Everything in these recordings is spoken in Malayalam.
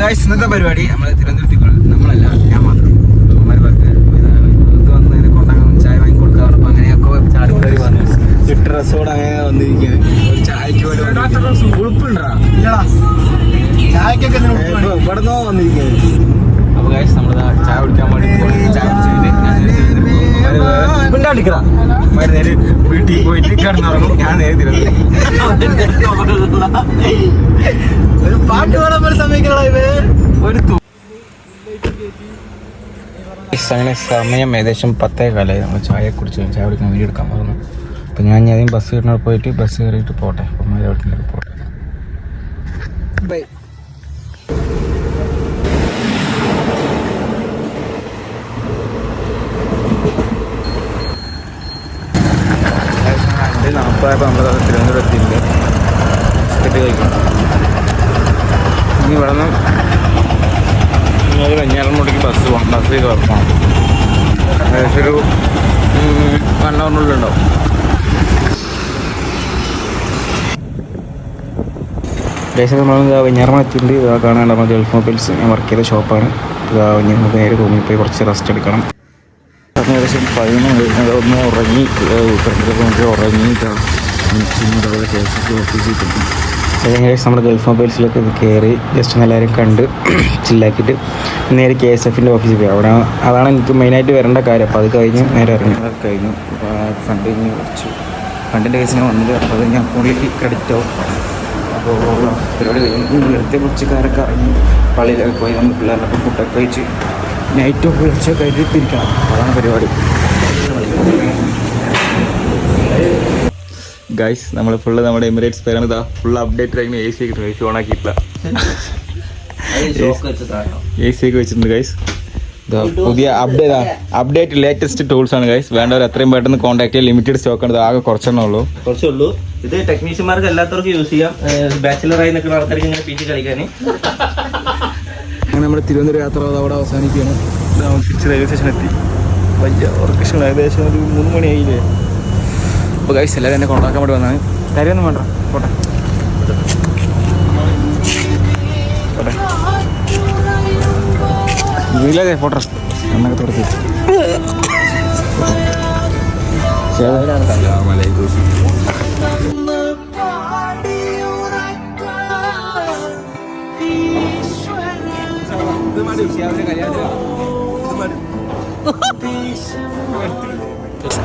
ഗൈസ് ഇന്നത്തെ പരിപാടി നമ്മൾ തിരുവനന്തപുരത്തിൽ നമ്മളല്ല ഞാൻ മാത്രം അമ്മമാർക്ക് ഇത് വന്നതിനെ കൊണ്ടാകും ചായ വാങ്ങി കൊടുക്കാൻ പറഞ്ഞപ്പോൾ അങ്ങനെയൊക്കെ ആൾക്കാർ വന്നു ഡ്രസ്സോട് അങ്ങനെ വന്നിരിക്കുന്നത് ഒരു ചായക്ക് വേണ്ടി ഉളുപ്പുണ്ടാ ചായക്കൊക്കെ ഇവിടുന്നോ വന്നിരിക്കുന്നത്. അപ്പോൾ ഗൈസ് നമ്മൾ ചായ കുടിക്കാൻ വേണ്ടി ചായ കുടിച്ചിട്ട് നേരെ വീട്ടിൽ പോയിട്ട് കിടന്നുറങ്ങും. ഞാൻ നേരെ ഒരു പാട്ട് പാടാൻ പോലെ സമയങ്ങളാ ഒരു അങ്ങനെ സമയം ഏകദേശം 10:15 നമ്മൾ ചായ കുടിച്ച് ചായ കുടിക്കാൻ വീഡിയോ എടുക്കാൻ പറഞ്ഞു. അപ്പം ഞാൻ ആദ്യം ബസ് കയറിനോട് പോയിട്ട് ബസ് കയറിയിട്ട് പോട്ടെ. അപ്പം എവിടേക്ക് പോട്ടെ. ബൈ. നാൽപ്പതായപ്പോൾ നമ്മൾ തിരുവനന്തപുരത്തിൻ്റെ ടിക്കറ്റ് കഴിക്കണം. ഇനി ഇവിടെ നിന്ന് വെഞ്ഞാറമൂടിക്ക് ബസ് പോകണം. ബസ് ചെയ്ത് പോകണം. ഏകദേശം ഒരു 1 hourനുള്ളിലുണ്ടാവും. ഏകദേശം നമ്മൾ വെഞ്ഞാറമൂട് എത്തിയിട്ടുണ്ട്. ഇതാ കാണാൻ നമ്മൾ ഗൾഫ് മൊബൈൽസ് ഞാൻ വർക്ക് ചെയ്ത ഷോപ്പാണ്. ഇതാ നമുക്ക് നേരെ റൂമിൽ പോയി കുറച്ച് റെസ്റ്റ് എടുക്കണം. ഏകദേശം 11 ഒന്ന് ഉറങ്ങി ഉറങ്ങി ഓഫീസിൽ കിട്ടും. ഏകദേശം നമ്മുടെ ഗൾഫ് മൊബൈൽസിലൊക്കെ കയറി ജസ്റ്റ് എല്ലാവരും കണ്ട് ചില്ലാക്കിയിട്ട് നേരെ KSFൻ്റെ ഓഫീസിൽ പോയി. അവിടെ അതാണ് എനിക്ക് മെയിനായിട്ട് വരേണ്ട കാര്യം. അപ്പോൾ അത് കഴിഞ്ഞ് നേരെ ഇറങ്ങി കഴിഞ്ഞു. ഫണ്ട് കഴിഞ്ഞ് കുറച്ച് ഫണ്ടിൻ്റെ കേസിന് വന്നത്. അപ്പോൾ അത് ഞാൻ അക്കൗണ്ടിലേക്ക് ക്രെഡിറ്റ് ആവും. അപ്പോൾ പരിപാടി കഴിഞ്ഞ് നേരത്തെ കുറച്ചുകാരൊക്കെ ഇറങ്ങി പള്ളിയിലൊക്കെ പോയി നമ്മൾ പിള്ളേരുടെ ഫുഡൊക്കെ കഴിച്ച് നൈറ്റൊക്കെ വിളിച്ച് കരുതിയിരിക്കണം. അതാണ് പരിപാടി. ഗൈസ് നമ്മൾ ഫുള്ള് നമ്മുടെ എമിറേറ്റ്സ് പേരാണ്. ഇതാ ഫുള്ള് അപ്ഡേറ്റഡ് ആയിരുന്നു. AC ഒക്കെ AC ഓൺ ആക്കിയിട്ടില്ല. AC ഒക്കെ വെച്ചിട്ടുണ്ട് ഗൈസ്. ഇതാ പുതിയ അപ്ഡേറ്റ് ലേറ്റസ്റ്റ് ടൂൾസ് ആണ് ഗൈസ്. വേണ്ടവർ എത്രയും പെട്ടെന്ന് കോൺടാക്ട് ചെയ്യാം. ലിമിറ്റഡ് സ്റ്റോക്ക് ആണ്. ആകെ കുറച്ചേ ഉള്ളൂ. ഇത് ടെക്നീഷ്യന്മാർക്ക് എല്ലാത്തവർക്കും യൂസ് ചെയ്യാം. ബാച്ചിലറായി നിൽക്കുന്ന ആൾക്കാർക്ക് ഇങ്ങനെ PC കളിക്കാൻ. അങ്ങനെ നമ്മുടെ തിരുവനന്തപുരം യാത്ര അവിടെ അവസാനിക്കുകയാണ്. തിരിച്ച് റെയിൽവേ സ്റ്റേഷൻ എത്തി. വലിയ ഓർക്കേഷൻ ഏകദേശം ഒരു 3 മണിയായില്ലേ. അപ്പോൾ ഗൈസ് എല്ലാവരും എന്നെ കൊണ്ടാക്കാൻ വേണ്ടി വന്നതാണ്. കാര്യമൊന്നും വേണ്ട പോട്ടെ പോട്ടെ വീട്ടിലേ പോട്ടെ എന്നൊക്കെ തുടക്കി.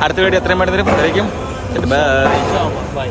അടുത്ത വീഡിയോ എത്രയും പെട്ടെന്ന് വരും. ബൈ.